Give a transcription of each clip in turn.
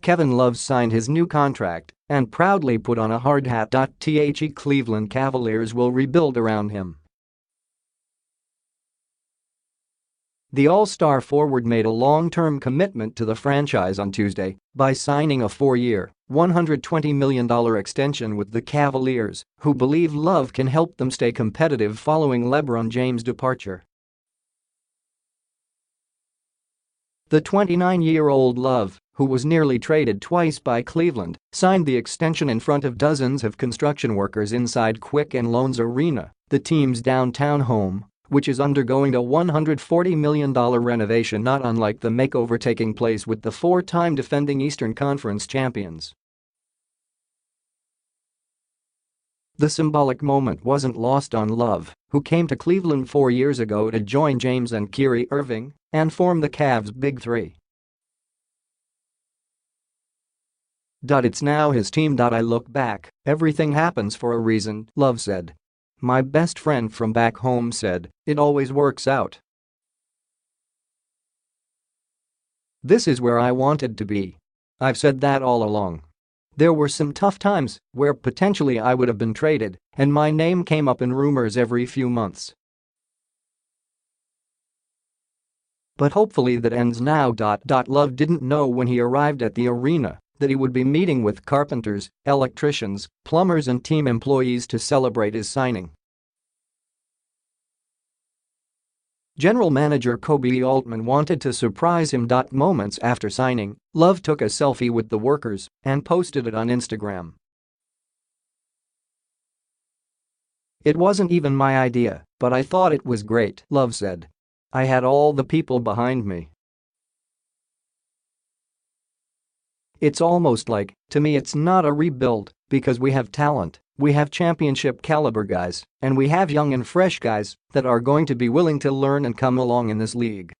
Kevin Love signed his new contract and proudly put on a hard hat. The Cleveland Cavaliers will rebuild around him. The All-Star forward made a long-term commitment to the franchise on Tuesday by signing a 4-year, $120 million extension with the Cavaliers, who believe Love can help them stay competitive following LeBron James' departure. The 29-year-old Love, who was nearly traded twice by Cleveland, signed the extension in front of dozens of construction workers inside Quicken Loans Arena, the team's downtown home, which is undergoing a $140 million renovation not unlike the makeover taking place with the 4-time defending Eastern Conference champions. The symbolic moment wasn't lost on Love, who came to Cleveland 4 years ago to join James and Kyrie Irving and form the Cavs' Big Three. It's now his team. I look back, everything happens for a reason, Love said. My best friend from back home said, it always works out. This is where I wanted to be. I've said that all along. There were some tough times where potentially I would have been traded, and my name came up in rumors every few months. But hopefully that ends now. Love didn't know when he arrived at the arena that he would be meeting with carpenters, electricians, plumbers and team employees to celebrate his signing. General manager Kobe Altman wanted to surprise him. Moments after signing, Love took a selfie with the workers and posted it on Instagram. It wasn't even my idea, but I thought it was great, Love said. I had all the people behind me. It's almost like, to me it's not a rebuild, because we have talent, we have championship caliber guys, and we have young and fresh guys that are going to be willing to learn and come along in this league.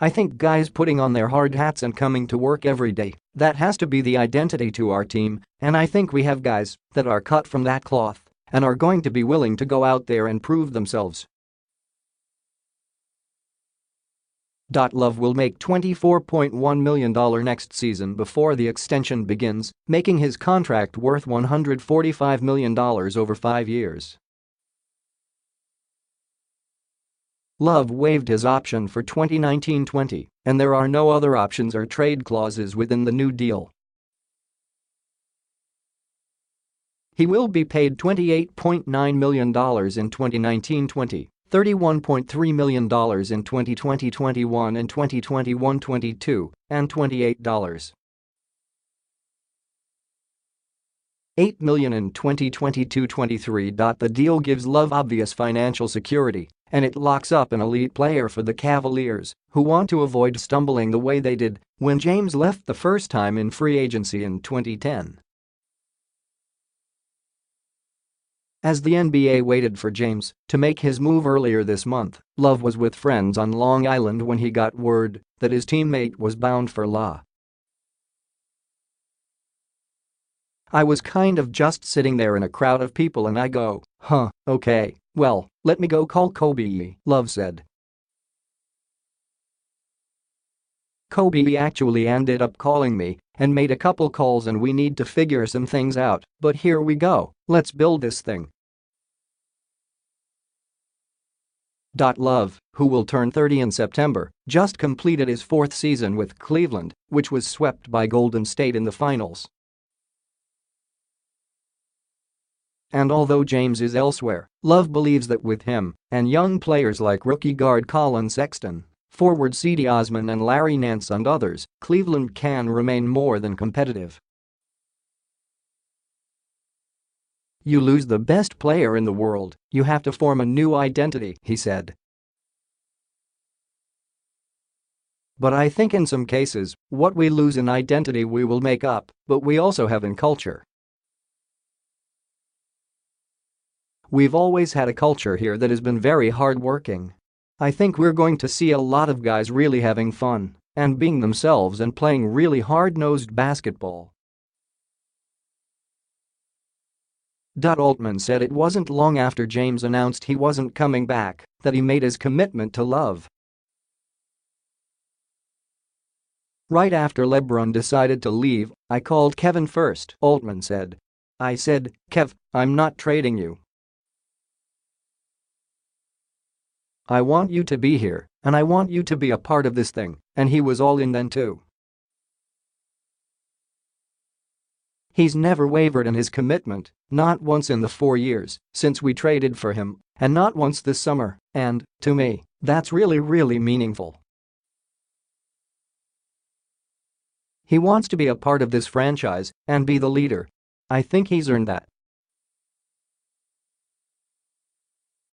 I think guys putting on their hard hats and coming to work every day, that has to be the identity to our team, and I think we have guys that are cut from that cloth and are going to be willing to go out there and prove themselves. Love will make $24.1 million next season before the extension begins, making his contract worth $145 million over 5 years. Love waived his option for 2019-20, and there are no other options or trade clauses within the new deal. He will be paid $28.9 million in 2019-20. $31.3 million in 2020-21 and 2021-22, and $28.8 million in 2022-23. The deal gives Love obvious financial security, and it locks up an elite player for the Cavaliers, who want to avoid stumbling the way they did when James left the first time in free agency in 2010. As the NBA waited for James to make his move earlier this month, Love was with friends on Long Island when he got word that his teammate was bound for law. I was kind of just sitting there in a crowd of people and I go, huh, okay, well, let me go call Kobe, Love said. Kobe actually ended up calling me and made a couple calls and we need to figure some things out, but here we go, let's build this thing. Love, who will turn 30 in September, just completed his 4th season with Cleveland, which was swept by Golden State in the finals. And although James is elsewhere, Love believes that with him and young players like rookie guard Colin Sexton, forward Cedi Osman and Larry Nance and others, Cleveland can remain more than competitive. You lose the best player in the world, you have to form a new identity, he said. But I think in some cases, what we lose in identity we will make up, but we also have in culture. We've always had a culture here that has been very hard-working. I think we're going to see a lot of guys really having fun and being themselves and playing really hard-nosed basketball. Altman said it wasn't long after James announced he wasn't coming back that he made his commitment to Love. Right after LeBron decided to leave, I called Kevin first," Altman said. "I said, Kev, I'm not trading you. I want you to be here, and I want you to be a part of this thing," and he was all in then too. He's never wavered in his commitment, not once in the 4 years since we traded for him, and not once this summer, and, to me, that's really meaningful. He wants to be a part of this franchise and be the leader. I think he's earned that.